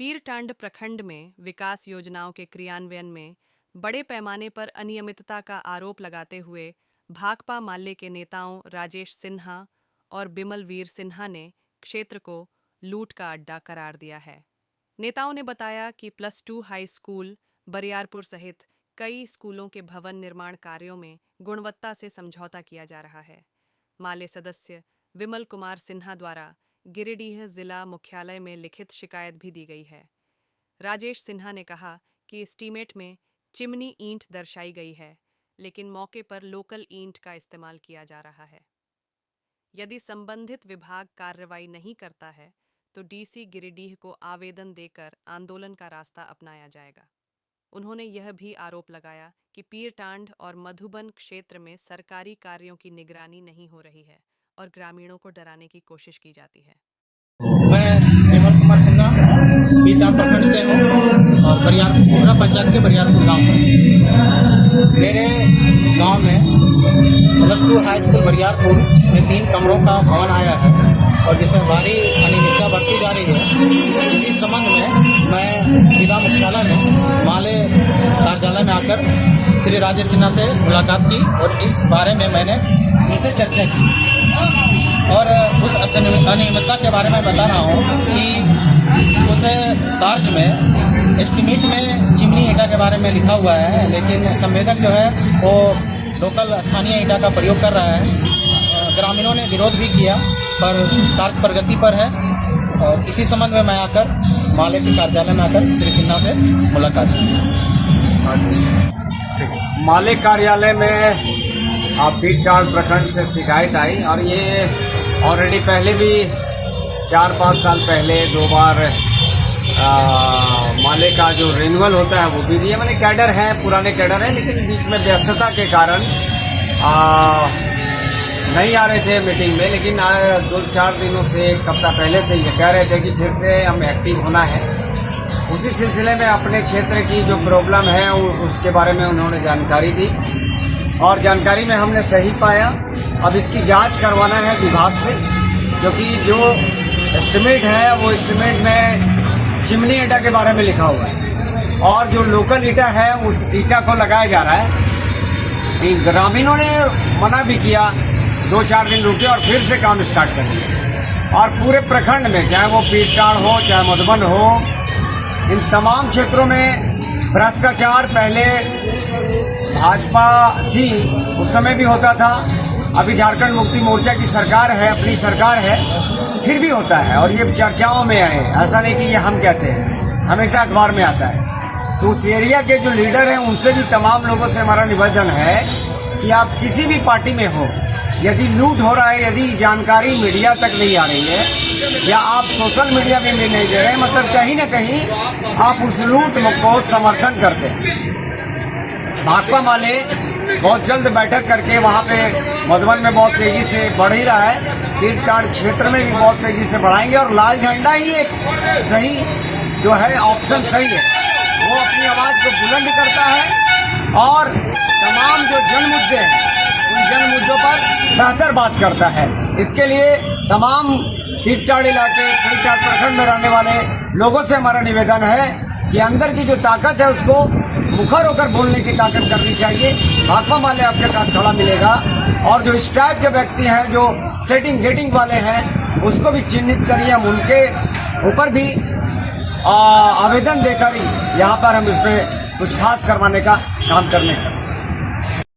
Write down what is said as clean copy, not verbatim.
पीरटांड प्रखंड में विकास योजनाओं के क्रियान्वयन में बड़े पैमाने पर अनियमितता का आरोप लगाते हुए भाकपा माले के नेताओं राजेश सिन्हा और बिमल वीर सिन्हा ने क्षेत्र को लूट का अड्डा करार दिया है। नेताओं ने बताया कि +2 हाई स्कूल बरियारपुर सहित कई स्कूलों के भवन निर्माण कार्यों में गुणवत्ता से समझौता किया जा रहा है। माले सदस्य विमल कुमार सिन्हा द्वारा गिरिडीह जिला मुख्यालय में लिखित शिकायत भी दी गई है। राजेश सिन्हा ने कहा कि एस्टीमेट में चिमनी ईंट दर्शाई गई है, लेकिन मौके पर लोकल ईंट का इस्तेमाल किया जा रहा है। यदि संबंधित विभाग कार्रवाई नहीं करता है तो डीसी गिरिडीह को आवेदन देकर आंदोलन का रास्ता अपनाया जाएगा। उन्होंने यह भी आरोप लगाया कि पीरटांड और मधुबन क्षेत्र में सरकारी कार्यों की निगरानी नहीं हो रही है और ग्रामीणों को डराने की कोशिश की जाती है। मैं विमल कुमार सिन्हा पीरटांड प्रखंड से हूँ और बरियारपुर पंचायत के बरियारपुर गांव से। मेरे गांव में +2 हाई स्कूल बरियारपुर में 3 कमरों का भवन आया है और जिसमें भारी अनियमितता बढ़ती जा रही है। इसी संबंध में मैं जिला मुख्यालय में माले कार्यालय में आकर श्री राजेश सिन्हा से मुलाकात की और इस बारे में मैंने उनसे चर्चा की और उस अनियमितता के बारे में बता रहा हूँ कि उस कार्य में एस्टीमेट में चिमनी ईंटा के बारे में लिखा हुआ है, लेकिन संवेदक जो है वो लोकल स्थानीय ईंटा का प्रयोग कर रहा है। ग्रामीणों ने विरोध भी किया पर कार्य प्रगति पर है और इसी संबंध में मैं आकर माले के कार्यालय में आकर श्री सिन्हा से मुलाकात की। माले कार्यालय में पीरटांड प्रखंड से शिकायत आई और ये ऑलरेडी पहले भी 4-5 साल पहले 2 बार माले का जो रिन्यूअल होता है वो भी दिए। मैंने कैडर है, पुराने कैडर है, लेकिन बीच में व्यस्तता के कारण नहीं आ रहे थे मीटिंग में। लेकिन 2-4 दिनों से 1 सप्ताह पहले से ये कह रहे थे कि फिर से हम एक्टिव होना है। उसी सिलसिले में अपने क्षेत्र की जो प्रॉब्लम है उसके बारे में उन्होंने जानकारी दी और जानकारी में हमने सही पाया। अब इसकी जांच करवाना है विभाग से, क्योंकि जो एस्टीमेट है वो एस्टीमेट में चिमनी ईंटा के बारे में लिखा हुआ है और जो लोकल ईंटा है उस ईंटा को लगाया जा रहा है। ग्रामीणों ने मना भी किया, 2-4 दिन रुके और फिर से काम स्टार्ट कर दिया। और पूरे प्रखंड में, चाहे वो पीरटांड हो चाहे मधुबन हो, इन तमाम क्षेत्रों में भ्रष्टाचार पहले भाजपा थी उस समय भी होता था, अभी झारखंड मुक्ति मोर्चा की सरकार है, अपनी सरकार है, फिर भी होता है और ये चर्चाओं में आए। ऐसा नहीं कि ये हम कहते हैं, हमेशा अखबार में आता है। तो उस एरिया के जो लीडर हैं उनसे भी तमाम लोगों से हमारा निवेदन है कि आप किसी भी पार्टी में हो, यदि लूट हो रहा है, यदि जानकारी मीडिया तक नहीं आ रही है या आप सोशल मीडिया में भी नहीं दे रहे, मतलब कहीं ना कहीं आप उस लूट को समर्थन करते हैं। भाकपा माले बहुत जल्द बैठक करके वहाँ पे मधुबन में बहुत तेजी से बढ़ ही रहा है, पीरटांड क्षेत्र में भी बहुत तेजी से बढ़ाएंगे और लाल झंडा ही एक सही जो है ऑप्शन सही है। वो अपनी आवाज को बुलंद करता है और तमाम जो जन मुद्दे हैं उन जन मुद्दों पर बेहतर बात करता है। इसके लिए तमाम पीरटांड इलाके, पीरटांड प्रखंड में रहने वाले लोगों से हमारा निवेदन है कि अंदर की जो ताकत है उसको मुखर होकर बोलने की ताकत करनी चाहिए। भाकपा माले आपके साथ खड़ा मिलेगा और जो इस टाइप के व्यक्ति हैं जो सेटिंग गेटिंग वाले हैं उसको भी चिन्हित करिए। हम उनके ऊपर भी आवेदन देकर ही यहाँ पर हम इस पर कुछ खास करवाने का काम करने का